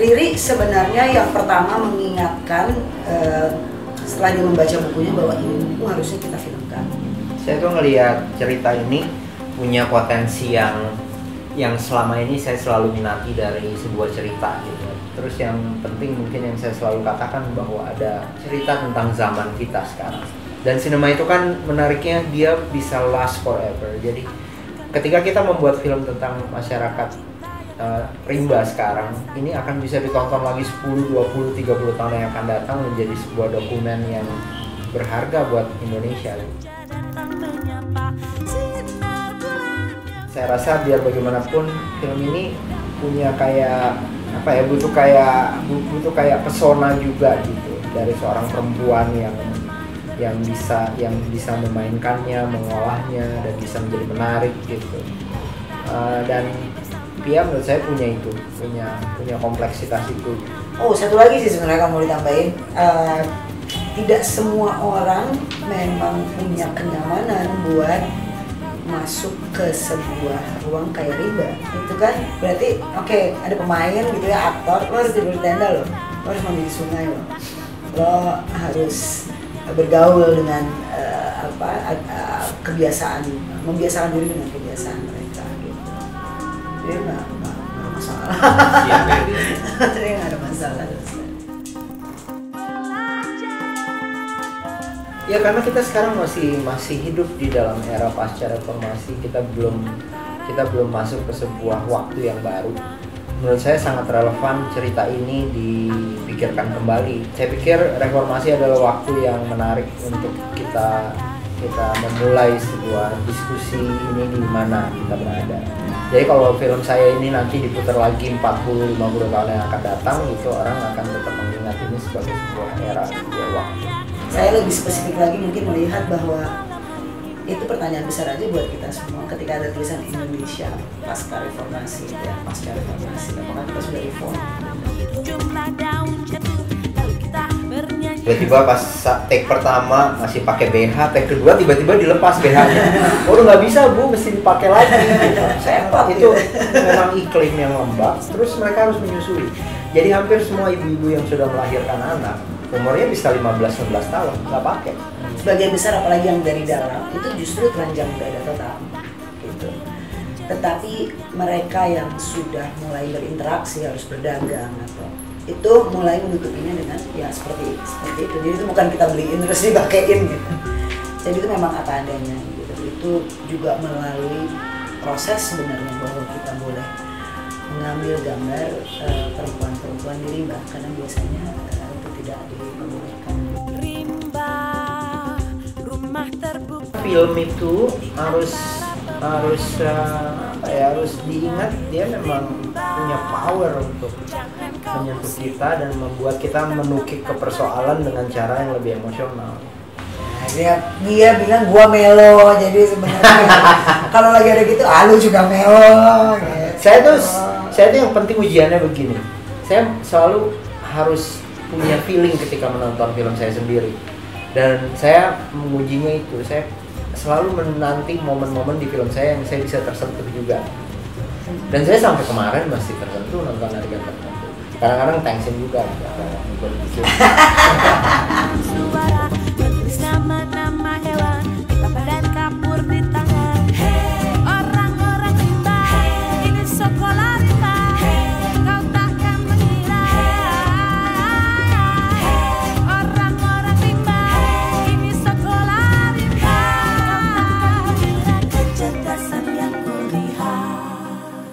Riri sebenarnya yang pertama mengingatkan setelah dia membaca bukunya bahwa ini buku harusnya kita filmkan. Saya tuh ngelihat cerita ini punya potensi yang selama ini saya selalu minati dari sebuah cerita gitu. Terus yang penting mungkin yang saya selalu katakan bahwa ada cerita tentang zaman kita sekarang. Dan sinema itu kan menariknya dia bisa last forever. Jadi ketika kita membuat film tentang masyarakat rimba sekarang, ini akan bisa ditonton lagi 10, 20, 30 tahun yang akan datang menjadi sebuah dokumen yang berharga buat Indonesia. Saya rasa biar bagaimanapun film ini punya kayak apa ya, butuh kayak pesona juga gitu dari seorang perempuan yang bisa memainkannya, mengolahnya dan bisa menjadi menarik gitu. Dan Pia menurut saya punya kompleksitas itu. Oh, satu lagi sih sebenarnya kamu ditambahin, tidak semua orang memang punya kenyamanan buat masuk ke sebuah ruang kayak rimba. Itu kan berarti oke, ada pemain gitu ya, aktor, lo harus tidur di tenda lo harus mandi di sungai lo harus bergaul dengan membiasakan diri dengan kebiasaan mereka gitu. Jadi nggak ada masalah. Jadi nggak ada masalah. Ya karena kita sekarang masih hidup di dalam era pasca reformasi, kita belum masuk ke sebuah waktu yang baru. Menurut saya sangat relevan cerita ini dipikirkan kembali. Saya pikir reformasi adalah waktu yang menarik untuk kita memulai sebuah diskusi ini di mana kita berada. Jadi kalau film saya ini nanti diputar lagi 40-50 tahun yang akan datang, itu orang akan tetap mengingat ini sebagai sebuah era, sebuah waktu. Saya lebih spesifik lagi mungkin melihat bahwa itu pertanyaan besar aja buat kita semua ketika ada tulisan Indonesia pasca reformasi ya, apakah kita sudah reform? Tiba-tiba pas take pertama masih pakai BH, take kedua tiba-tiba dilepas BH-nya. Oh udah nggak bisa bu, mesti dipakai lagi. Sempat itu memang iklim yang lembab, terus mereka harus menyusui. Jadi hampir semua ibu-ibu yang sudah melahirkan anak umurnya bisa 15-16 tahun, nggak pakai. Sebagian besar apalagi yang dari dalam itu justru telanjang dada total gitu. Tetapi mereka yang sudah mulai berinteraksi harus berdagang atau itu mulai menutupinya dengan ya seperti itu. Jadi itu bukan kita beliin terus dipakein gitu. Jadi itu memang apa adanya gitu. Itu juga melalui proses sebenarnya bahwa kita boleh mengambil gambar perempuan-perempuan di rimba karena biasanya itu tidak diperbolehkan. Film itu harus diingat dia memang punya power untuk menyentuh kita dan membuat kita menukik ke persoalan dengan cara yang lebih emosional. Nah, dia bilang gua melo, jadi sebenarnya kalau lagi ada gitu, lu juga melo. Gitu. Saya tuh yang penting ujiannya begini. Saya selalu harus punya feeling ketika menonton film saya sendiri. Dan saya mengujinya itu, saya selalu menanti momen-momen di film saya yang saya bisa tersentuh juga. Dan saya sampai kemarin masih tersentuh nonton adegan tertentu. Kadang-kadang tension juga.